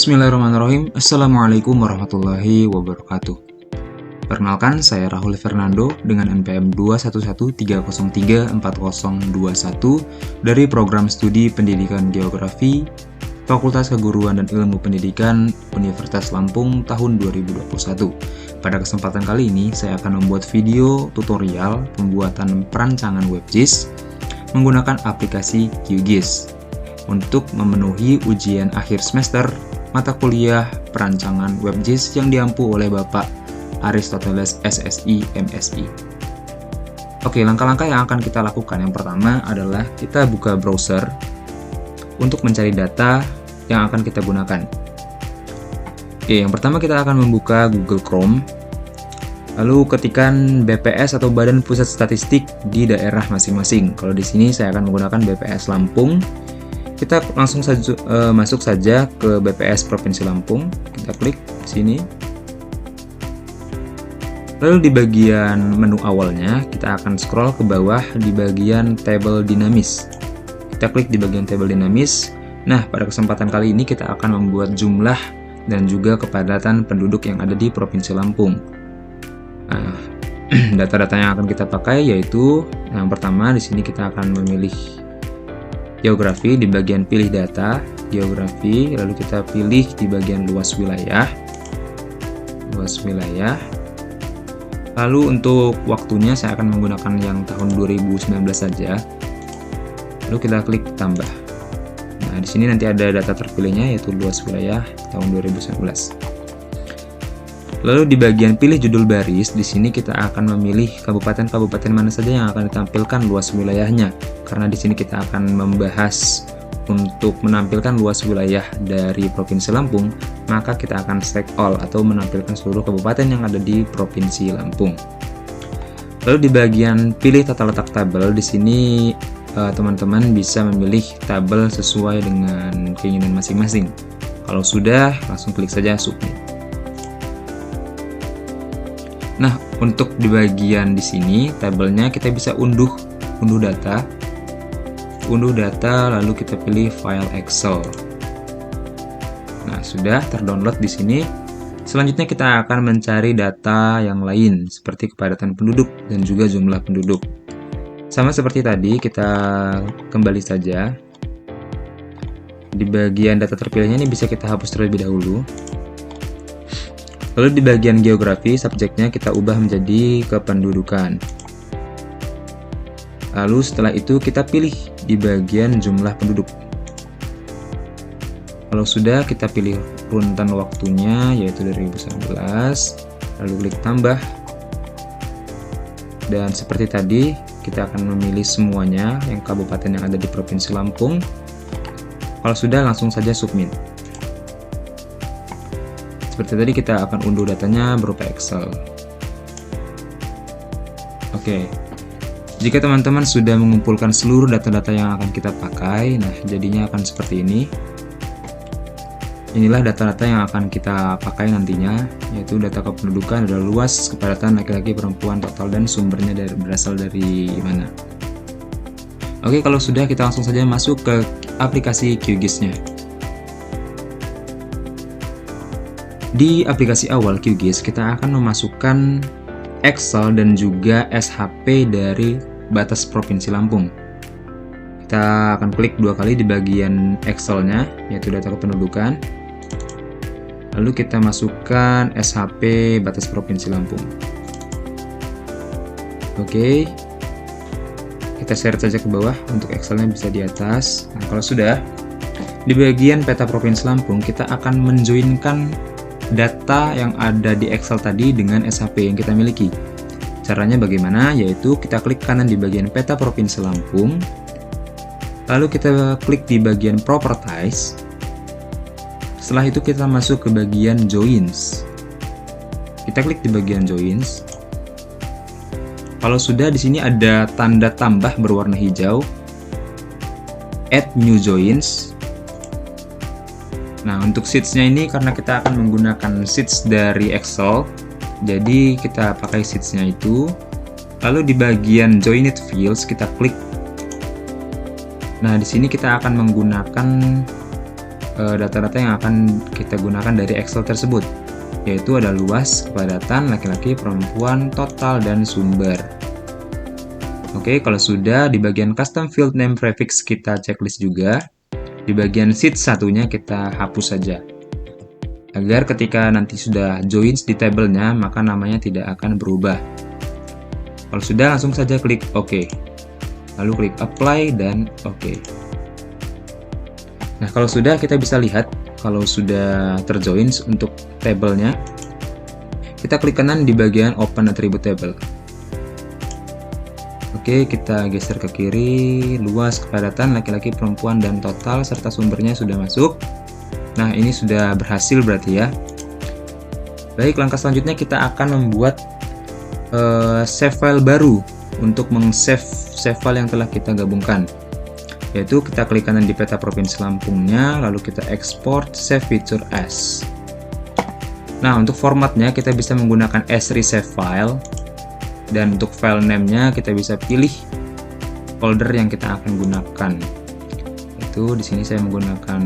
Bismillahirrahmanirrahim. Assalamualaikum warahmatullahi wabarakatuh. Perkenalkan, saya Rahul Fernando dengan NPM 211303401 dari Program Studi Pendidikan Geografi Fakultas Keguruan dan Ilmu Pendidikan Universitas Lampung tahun 2021. Pada kesempatan kali ini, saya akan membuat video tutorial pembuatan perancangan WebGIS menggunakan aplikasi QGIS untuk memenuhi ujian akhir semester mata kuliah perancangan WebGIS yang diampu oleh Bapak Aristoteles SSI MSI. Oke, langkah-langkah yang akan kita lakukan yang pertama adalah kita buka browser untuk mencari data yang akan kita gunakan. Oke, yang pertama kita akan membuka Google Chrome, lalu ketikkan BPS atau Badan Pusat Statistik di daerah masing-masing. Kalau di sini saya akan menggunakan BPS Lampung. Kita langsung saja masuk saja ke BPS Provinsi Lampung. Kita klik di sini. Lalu di bagian menu awalnya kita akan scroll ke bawah di bagian table dinamis. Kita klik di bagian table dinamis. Nah, pada kesempatan kali ini kita akan membuat jumlah dan juga kepadatan penduduk yang ada di Provinsi Lampung. Nah, data-data yang akan kita pakai yaitu yang pertama di sini kita akan memilih geografi di bagian pilih data, geografi, lalu kita pilih di bagian luas wilayah. Lalu untuk waktunya saya akan menggunakan yang tahun 2019 saja. Lalu kita klik tambah. Nah, di sini nanti ada data terpilihnya yaitu luas wilayah tahun 2019. Lalu di bagian pilih judul baris, di sini kita akan memilih kabupaten-kabupaten mana saja yang akan ditampilkan luas wilayahnya. Karena di sini kita akan membahas untuk menampilkan luas wilayah dari Provinsi Lampung, maka kita akan select all atau menampilkan seluruh kabupaten yang ada di Provinsi Lampung. Lalu di bagian pilih tata letak tabel, di sini teman-teman bisa memilih tabel sesuai dengan keinginan masing-masing. Kalau sudah, langsung klik saja submit. Nah, untuk di bagian di sini tabelnya kita bisa unduh data, lalu kita pilih file Excel. Nah, sudah terdownload di sini. Selanjutnya kita akan mencari data yang lain seperti kepadatan penduduk dan juga jumlah penduduk. Sama seperti tadi, kita kembali saja. Di bagian data terpilihnya ini bisa kita hapus terlebih dahulu. Lalu di bagian geografi, subjeknya kita ubah menjadi kependudukan. Lalu setelah itu kita pilih di bagian jumlah penduduk. Kalau sudah, kita pilih runtan waktunya yaitu 2019, lalu klik tambah. Dan seperti tadi, kita akan memilih semuanya yang kabupaten yang ada di Provinsi Lampung. Kalau sudah, langsung saja submit. Seperti tadi kita akan unduh datanya berupa Excel. Oke. Jika teman-teman sudah mengumpulkan seluruh data-data yang akan kita pakai, nah jadinya akan seperti ini. Inilah data-data yang akan kita pakai nantinya, yaitu data kependudukan, ada luas, kepadatan laki-laki, perempuan, total, dan sumbernya berasal dari mana. Oke, kalau sudah kita langsung saja masuk ke aplikasi QGIS-nya. Di aplikasi awal QGIS, kita akan memasukkan Excel dan juga SHP dari batas Provinsi Lampung. Kita akan klik dua kali di bagian Excel-nya, yaitu data kependudukan. Lalu kita masukkan SHP batas Provinsi Lampung. Oke. Kita share saja ke bawah, untuk Excel-nya bisa di atas. Nah, kalau sudah, di bagian peta Provinsi Lampung, kita akan menjoinkan data yang ada di Excel tadi dengan SHP yang kita miliki. Caranya bagaimana? Yaitu kita klik kanan di bagian peta Provinsi Lampung, lalu kita klik di bagian Properties. Setelah itu kita masuk ke bagian Joins. Kita klik di bagian Joins. Kalau sudah, di sini ada tanda tambah berwarna hijau, Add New Joins. Nah, untuk sheets-nya ini karena kita akan menggunakan sheets dari Excel, jadi kita pakai sheets-nya itu. Lalu di bagian Joined Fields kita klik. Nah, di sini kita akan menggunakan data-data yang akan kita gunakan dari Excel tersebut, yaitu ada luas, kepadatan, laki-laki, perempuan, total, dan sumber. Oke, kalau sudah, di bagian custom field name prefix kita checklist juga. Di bagian sheet satunya kita hapus saja, agar ketika nanti sudah joins di tabelnya, maka namanya tidak akan berubah. Kalau sudah, langsung saja klik OK. Lalu klik apply dan OK. Nah, kalau sudah, kita bisa lihat kalau sudah terjoin untuk tabelnya. Kita klik kanan di bagian open attribute table. Oke, kita geser ke kiri, luas, kepadatan, laki-laki, perempuan, dan total, serta sumbernya sudah masuk. Nah, ini sudah berhasil berarti ya. Baik, langkah selanjutnya kita akan membuat save file baru untuk meng-save file yang telah kita gabungkan. Yaitu kita klik kanan di peta provinsi Lampungnya, lalu kita export save feature as. Nah, untuk formatnya kita bisa menggunakan as resave file, dan untuk file name-nya kita bisa pilih folder yang kita akan gunakan. Itu di sini saya menggunakan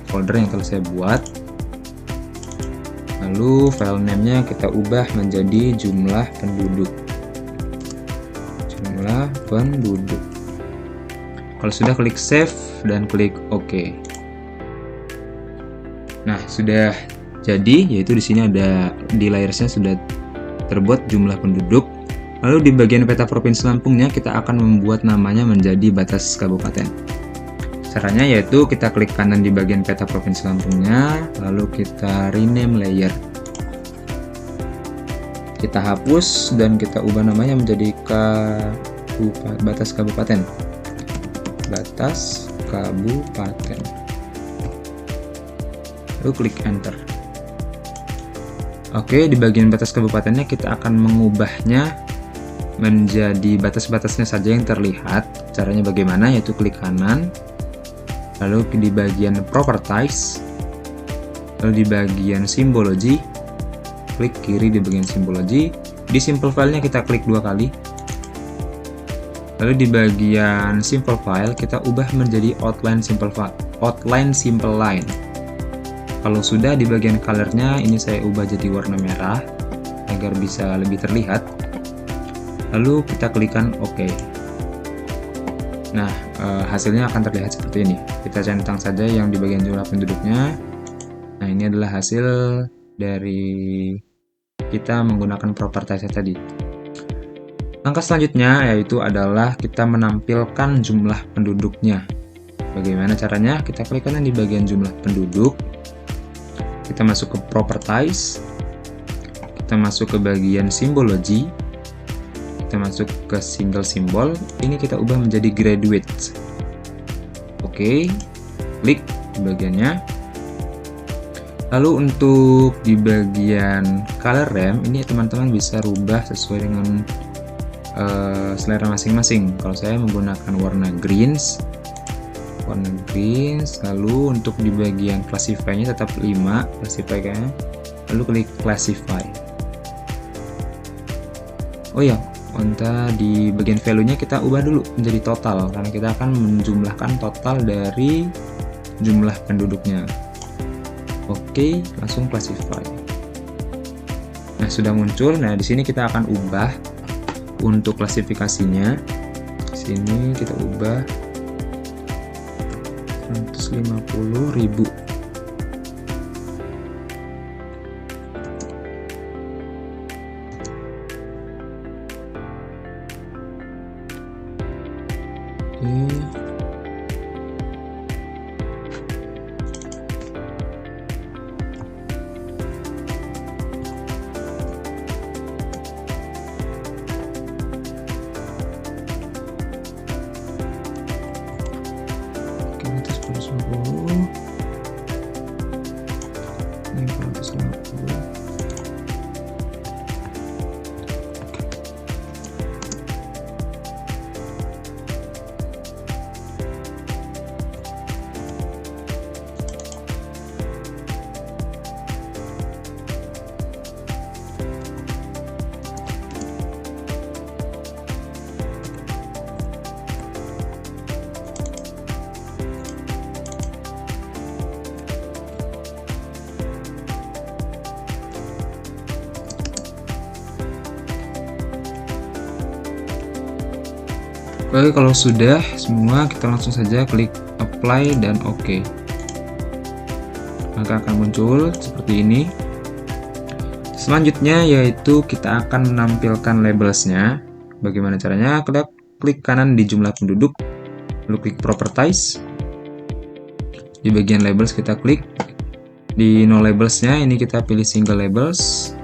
folder yang telah saya buat. Lalu file name-nya kita ubah menjadi jumlah penduduk. Jumlah penduduk. Kalau sudah, klik save dan klik OK. Nah, sudah jadi, yaitu di sini ada di layersnya sudah terbuat jumlah penduduk. Lalu di bagian peta provinsi Lampungnya kita akan membuat namanya menjadi batas kabupaten. Caranya yaitu kita klik kanan di bagian peta provinsi Lampungnya, lalu kita rename layer. Kita hapus dan kita ubah namanya menjadi batas kabupaten. Batas kabupaten. Lalu klik enter. Oke, di bagian batas kabupatennya kita akan mengubahnya menjadi batas-batasnya saja yang terlihat. Caranya bagaimana? Yaitu klik kanan, lalu di bagian properties, lalu di bagian symbology, klik kiri di bagian symbology. Di simple file-nya kita klik 2 kali. Lalu di bagian simple file kita ubah menjadi outline simple line. Kalau sudah, di bagian color-nya ini saya ubah jadi warna merah agar bisa lebih terlihat. Lalu kita klikkan OK. Nah, hasilnya akan terlihat seperti ini. Kita centang saja yang di bagian jumlah penduduknya. Nah, ini adalah hasil dari kita menggunakan properties tadi. Langkah selanjutnya yaitu adalah kita menampilkan jumlah penduduknya. Bagaimana caranya? Kita klik kanan di bagian jumlah penduduk. Kita masuk ke properties. Kita masuk ke bagian symbology. Kita masuk ke single symbol. Ini kita ubah menjadi graduate. Oke, klik di bagiannya. Lalu untuk di bagian color RAM ini teman-teman bisa rubah sesuai dengan selera masing-masing. Kalau saya menggunakan warna greens. Lalu untuk di bagian classify-nya tetap 5 classify-nya. Lalu klik classify. Oh ya, di bagian value-nya kita ubah dulu menjadi total, karena kita akan menjumlahkan total dari jumlah penduduknya. Oke, langsung classify. Nah, sudah muncul. Nah, di sini kita akan ubah untuk klasifikasinya. Sini kita ubah 150.000. Oke, kalau sudah semua, kita langsung saja klik apply dan oke. Maka akan muncul seperti ini. Selanjutnya yaitu kita akan menampilkan labelsnya. Bagaimana caranya? Kita klik kanan di jumlah penduduk, lalu klik properties. Di bagian labels kita klik. Di no labelsnya ini kita pilih single labels.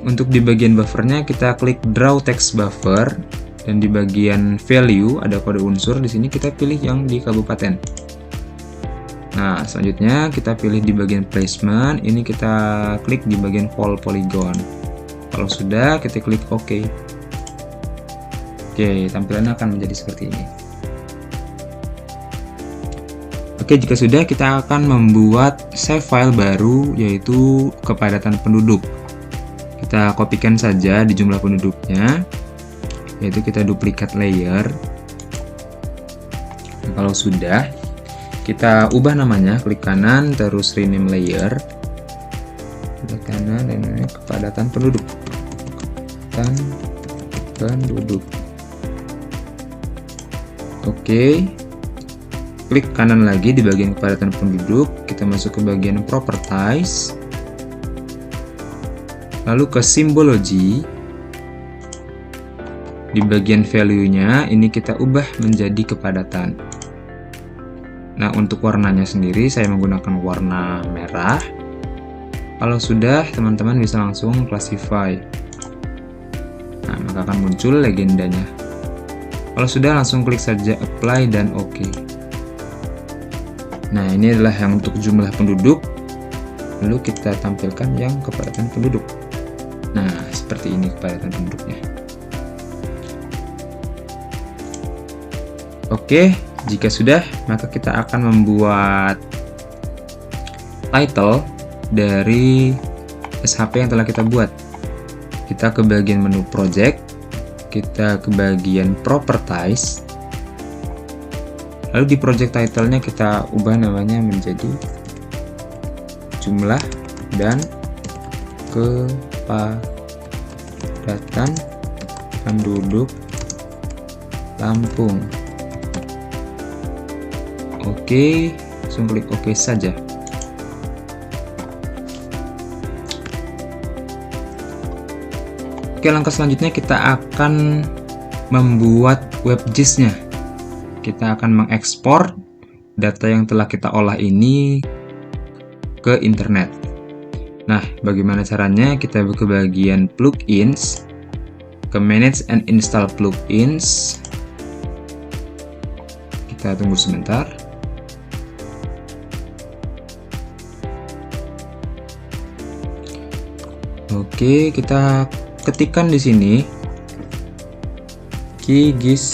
Untuk di bagian buffernya kita klik draw text buffer, dan di bagian value ada kode unsur. Di sini kita pilih yang di kabupaten. Nah, selanjutnya kita pilih di bagian placement. Ini kita klik di bagian whole polygon. Kalau sudah, kita klik OK. Oke, tampilannya akan menjadi seperti ini. Oke, jika sudah, kita akan membuat save file baru, yaitu kepadatan penduduk. Kita kopikan saja di jumlah penduduknya, yaitu kita duplikat layer. Nah, kalau sudah, kita ubah namanya, klik kanan, terus rename layer, klik kanan, dan ini kepadatan penduduk. Penduduk. Oke, klik kanan lagi di bagian kepadatan penduduk, kita masuk ke bagian properties. Lalu ke simbology. Di bagian value-nya ini kita ubah menjadi kepadatan. Nah, untuk warnanya sendiri saya menggunakan warna merah. Kalau sudah, teman-teman bisa langsung classify. Nah, maka akan muncul legendanya. Kalau sudah, langsung klik saja apply dan OK. Nah, ini adalah yang untuk jumlah penduduk. Lalu kita tampilkan yang kepadatan penduduk. Nah, seperti ini kepadatan penduduknya. Oke, jika sudah, maka kita akan membuat title dari SHP yang telah kita buat. Kita ke bagian menu project, kita ke bagian properties, lalu di project title-nya kita ubah namanya menjadi jumlah dan kepadatan penduduk Lampung. Oke, langsung klik OK saja. Oke, langkah selanjutnya kita akan membuat WebGIS-nya. Kita akan mengekspor data yang telah kita olah ini ke internet. Nah, bagaimana caranya? Kita ke bagian plugins, ke manage and install plugins. Kita tunggu sebentar. Oke, kita ketikkan di sini QGIS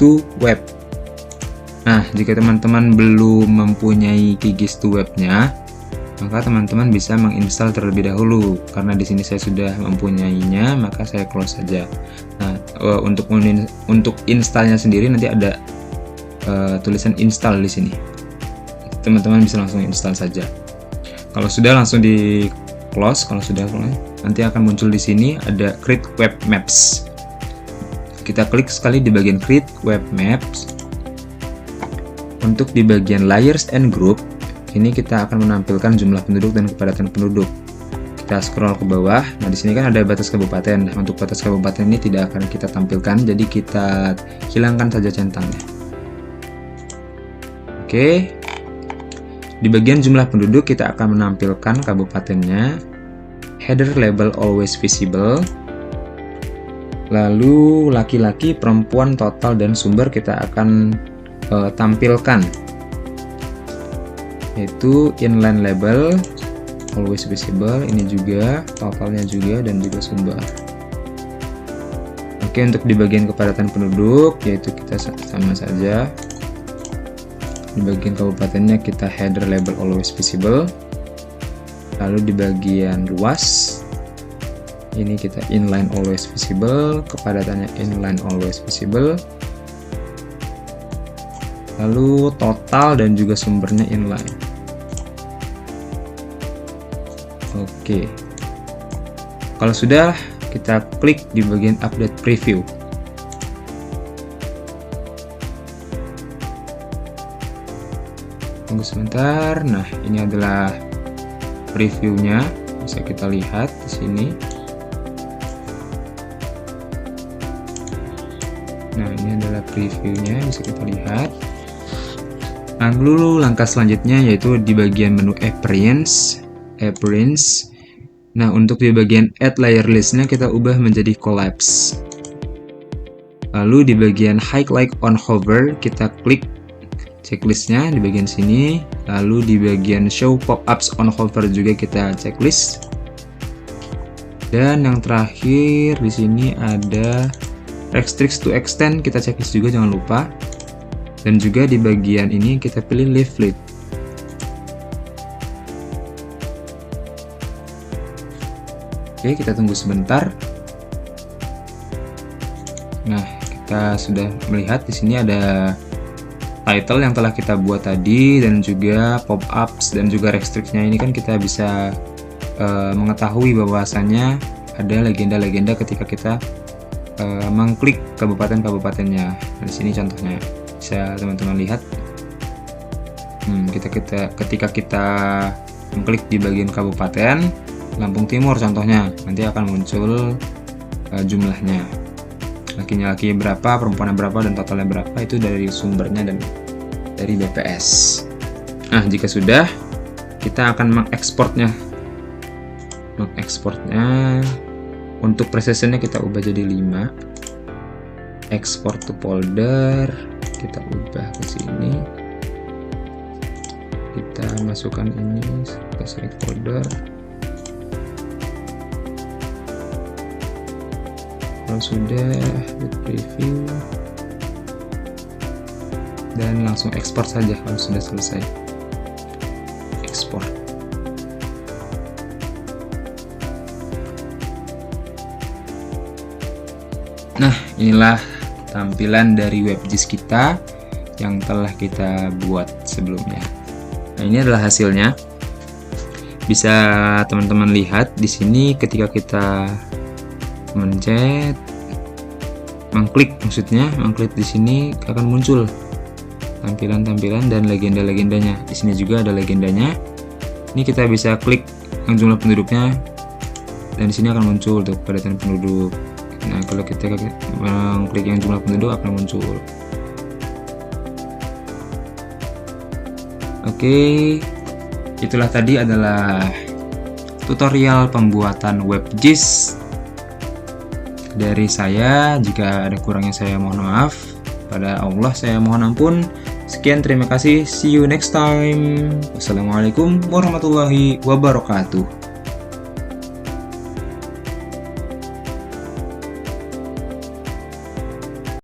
to web. Nah, jika teman-teman belum mempunyai QGIS to webnya, maka teman-teman bisa menginstal terlebih dahulu. Karena di sini saya sudah mempunyainya, maka saya close saja. Nah, untuk installnya sendiri nanti ada tulisan install di sini. Teman-teman bisa langsung install saja. Kalau sudah, langsung di close. Kalau sudah, nanti akan muncul di sini ada create web maps. Kita klik sekali di bagian create web maps. Untuk di bagian layers and group, ini kita akan menampilkan jumlah penduduk dan kepadatan penduduk. Kita scroll ke bawah. Nah, di sini kan ada batas kabupaten. Nah, untuk batas kabupaten ini tidak akan kita tampilkan, jadi kita hilangkan saja centangnya. Oke. Di bagian jumlah penduduk kita akan menampilkan kabupatennya. Header label always visible. Lalu laki-laki, perempuan, total, dan sumber kita akan tampilkan, yaitu inline label always visible, ini juga totalnya juga, dan juga sumber. Oke, untuk di bagian kepadatan penduduk, yaitu kita sama saja. Di bagian kabupatennya kita header label always visible. Lalu di bagian luas, ini kita inline always visible, kepadatannya inline always visible. Lalu total dan juga sumbernya inline. Oke. Kalau sudah, kita klik di bagian update preview. Tunggu sebentar. Nah, ini adalah previewnya, bisa kita lihat di sini. Nah, ini adalah previewnya, bisa kita lihat. Lalu langkah selanjutnya yaitu di bagian menu Appearance. Nah, untuk di bagian Add Layer List-nya kita ubah menjadi Collapse. Lalu di bagian Highlight on Hover kita klik checklistnya di bagian sini. Lalu di bagian Show Pop-ups on Hover juga kita checklist. Dan yang terakhir di sini ada Restrict to Extend, kita checklist juga, jangan lupa. Dan juga di bagian ini kita pilih Leaflet. Oke, kita tunggu sebentar. Nah, kita sudah melihat di sini ada title yang telah kita buat tadi, dan juga pop-ups dan juga restrict-nya. Ini kan kita bisa mengetahui bahwasannya ada legenda-legenda ketika kita mengklik kabupaten-kabupatennya. Nah, di sini contohnya bisa teman-teman lihat. Ketika kita mengklik di bagian kabupaten Lampung Timur contohnya, nanti akan muncul jumlahnya, laki-laki berapa, perempuan berapa, dan totalnya berapa. Itu dari sumbernya dan dari BPS. Nah, jika sudah, kita akan mengekspornya. Untuk precision-nya kita ubah jadi 5. Export to folder kita ubah ke sini. Kita masukkan ini ke select folder. Kalau sudah, preview dan langsung ekspor saja kalau sudah selesai. Ekspor. Nah, inilah tampilan dari WebGIS kita yang telah kita buat sebelumnya. Nah, ini adalah hasilnya. Bisa teman-teman lihat di sini ketika kita mengklik di sini akan muncul tampilan-tampilan dan legenda-legendanya. Di sini juga ada legendanya. Ini kita bisa klik yang jumlah penduduknya, dan di sini akan muncul untuk kepadatan penduduk. Nah, kalau kita mengklik yang jumlah penduduk akan muncul. Oke, itulah tadi adalah tutorial pembuatan WebGIS dari saya. Jika ada kurangnya saya mohon maaf. Pada Allah saya mohon ampun. Sekian, terima kasih. See you next time. Wassalamualaikum warahmatullahi wabarakatuh.